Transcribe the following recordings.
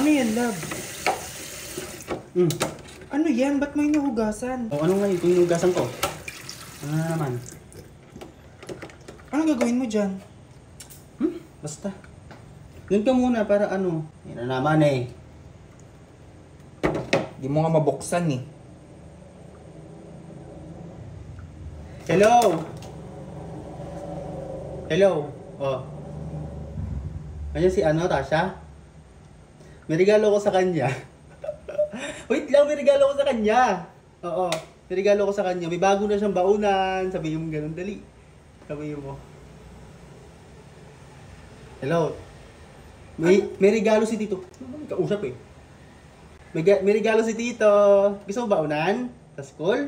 Ano yan, love? Ano yan? Ba't may nahugasan? O ano nga ito yung hugasan ko? Ano na naman? Ano gagawin mo dyan? Basta. Doon ka muna para ano. Yan na naman eh. Di mo nga mabuksan eh. Hello? Hello? Oh. Ayan si ano, Tasha? May regalo ko sa kanya. Wait lang, may regalo ko sa kanya. Oo, may regalo ko sa kanya. May bago na siyang baunan. Sabihin mo ganun, dali. Sabihin mo. Hello? May regalo si Tito. May kausap eh. May regalo si Tito. Gusto mo baunan? Sa school?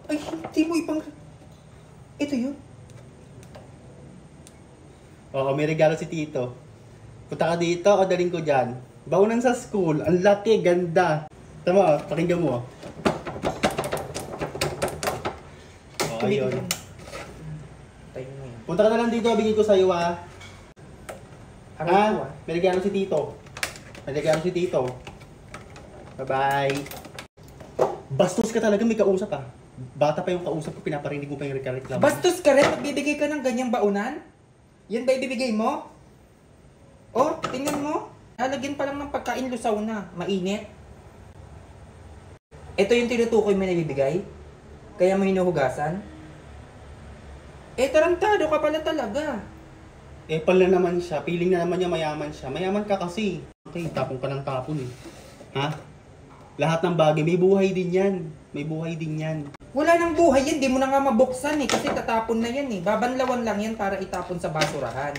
Ay, hindi mo ipang... Ito yun. Oo, may regalo si Tito. Punta ka dito o daling ko dyan. Baunan sa school. Ang laki, ganda. Tama, pakinggan mo. Oo, ayun. Tayo mo yan. Punta ka na lang dito, bigay ko sa'yo ah. Aray ko ah. May regalo si Tito. May regalo si Tito. Bye-bye. Bastos ka talaga, may kausap ah. Bata pa yung kausap ko, pinaparinig mo pa yung reklamo. Bastos ka rin, magbibigay ka ng ganyang baunan? Yan ba ibibigay mo? Oh, tingnan mo. Lalagyan pa lang ng pagkain lusaw na. Mainit. Ito yung tinutukoy mo na ibibigay? Kaya mo hinuhugasan? Eh, tarantado ka pala talaga. Eh, pala naman siya. Piling na naman niya mayaman siya. Mayaman ka kasi. Okay, tapon ka ng tapon eh. Ha? Lahat ng bagay, may buhay din yan. May buhay din yan. Wala nang buhay yan. Di mo na nga mabuksan eh. Kasi tatapon na yan eh. Babanlawan lang yan para itapon sa basurahan.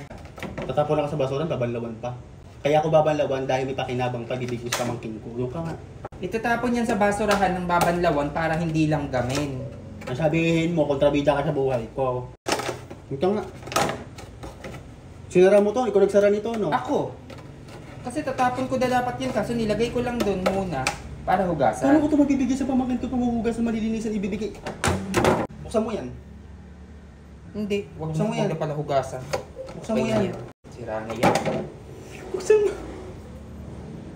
Tatapon lang ka sa basuran, babanlawan pa. Kaya ako babanlawan dahil may pakinabang pag-ibig sa pamangkin ko. Yung ka nga. Itatapon yan sa basurahan ng babanlawan para hindi lang gamin. Ang sabihin mo, kontrabida ka sa buhay ko. Yung ka nga. Sinara mo to, ikaw nagsara nito, no? Ako. Kasi tatapon ko na dapat yun. Kaso nilagay ko lang doon muna para Paano hugasan. ko ito mabibigay sa pamangkin ko kung mahugas na malilinisan ibibigay? Buksan mo yan. Hindi. Huwag Buksan mo mo yan. pala hugasan. Buksan mo yan. Sira na yan. Buksan mo.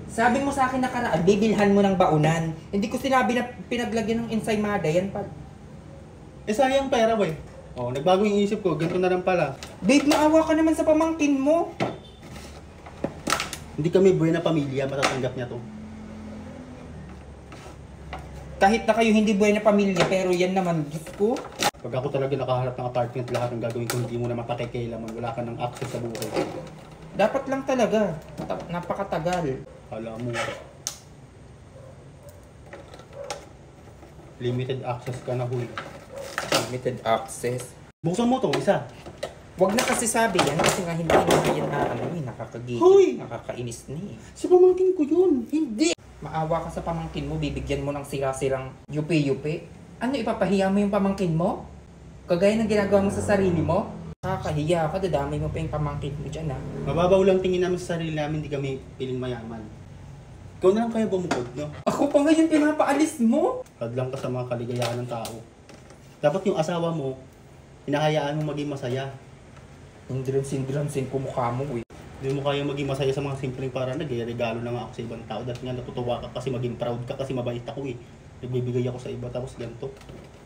Sabi mo sa akin nakaraan, bibilhan mo ng baunan. Hindi ko sinabi na pinaglagyan ng ensaymada. Yan pa. Eh sayang pera, wey. Oh, nagbago yung isip ko, ganito na lang pala. Babe, maawa ka naman sa pamangkin mo. Hindi kami buhay na pamilya, matatanggap niya to. Kahit na kayo hindi buhay na pamilya, pero yan naman, Diyos ko. Pag ako talaga nakaharap ng apartment, lahat ng gagawin ko hindi mo na mapakikialaman, wala ka ng access sa buhay. Dapat lang talaga. Napakatagal. Alam mo. Limited access ka na, huy. Limited access. Buksan mo to, isa. Wag na kasi sabi yan kasi nga hindi na yan na ano eh, nakakagigil, Hoy! nakakainis na eh. Sa pamangkin ko yun. Hindi! Maawa ka sa pamangkin mo, bibigyan mo ng sira-sirang yupi-yupi. Ano, ipapahiya mo yung pamangkin mo? Kagaya ng ginagawa mo sa sarili mo? Nakakahiya ka, dadamay mo pa yung pamangkin mo dyan ha. Mababaw lang tingin namin sa sarili namin, hindi kami piling mayaman. Ikaw na lang kaya bumukod, no? Ako pa ngayon pinapaalis mo? Hadlang ka sa mga kaligayahan ng tao. Dapat yung asawa mo, hinahayaan mo maging masaya. Hindran-sin ko mukha mo eh. Hindi mo kaya maging masaya sa mga simpleng paraan. Nag-regalo na nga ako sa ibang tao. Dahil nga natutuwa ka kasi maging proud ka kasi mabait ako eh. Nagbibigay ako sa iba tapos ganito.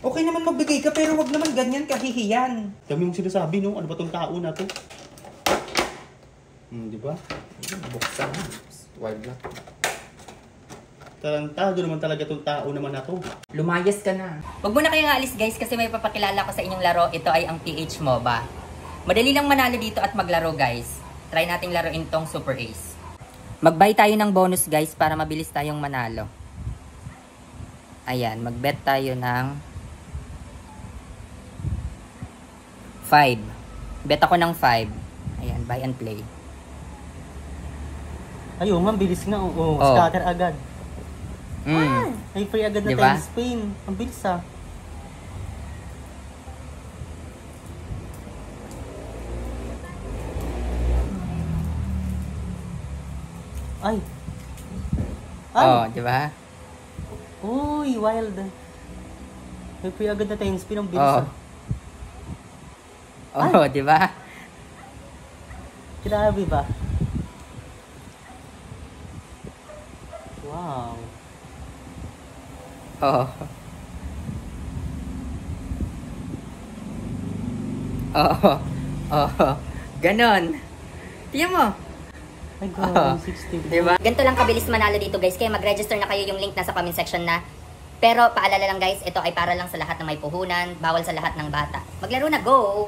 Okay naman magbigay ka pero wag naman ganyan kahihiyan. Dami mong sinasabi no? Ano ba tong tao na to? Di ba? Buksan. Wild na. Tarantado naman talaga tong tao naman na to. Lumayas ka na. Huwag mo na kayong aalis guys kasi may papakilala ko sa inyong laro. Ito ay ang PH MOBA. Madali lang manalo dito at maglaro guys. Try nating laruin tong Super Ace. Mag-buy tayo ng bonus guys para mabilis tayong manalo. Ayan, mag-bet tayo ng 5. Bet ako ng 5. Ayan, buy and play. Ayun, mabilis nga. Oo, Oh. scatter agad. Ay, free agad na Diba? time spin. Ang bilis ah. Ay. Oh, di ba? Uy, wild. May free agad na time spin. Ang bilis Oh. ah. Oh, di ba? Grabe ba? Wow. Oh. Oh. Oh. Ganon. Tingnan mo. Ay, God, 60. Diba? Ganito lang kabilis manalo dito guys. Kaya mag-register na kayo, yung link nasa comment section na. Pero paalala lang guys, ito ay para lang sa lahat ng may puhunan, bawal sa lahat ng bata. Maglaro na, go!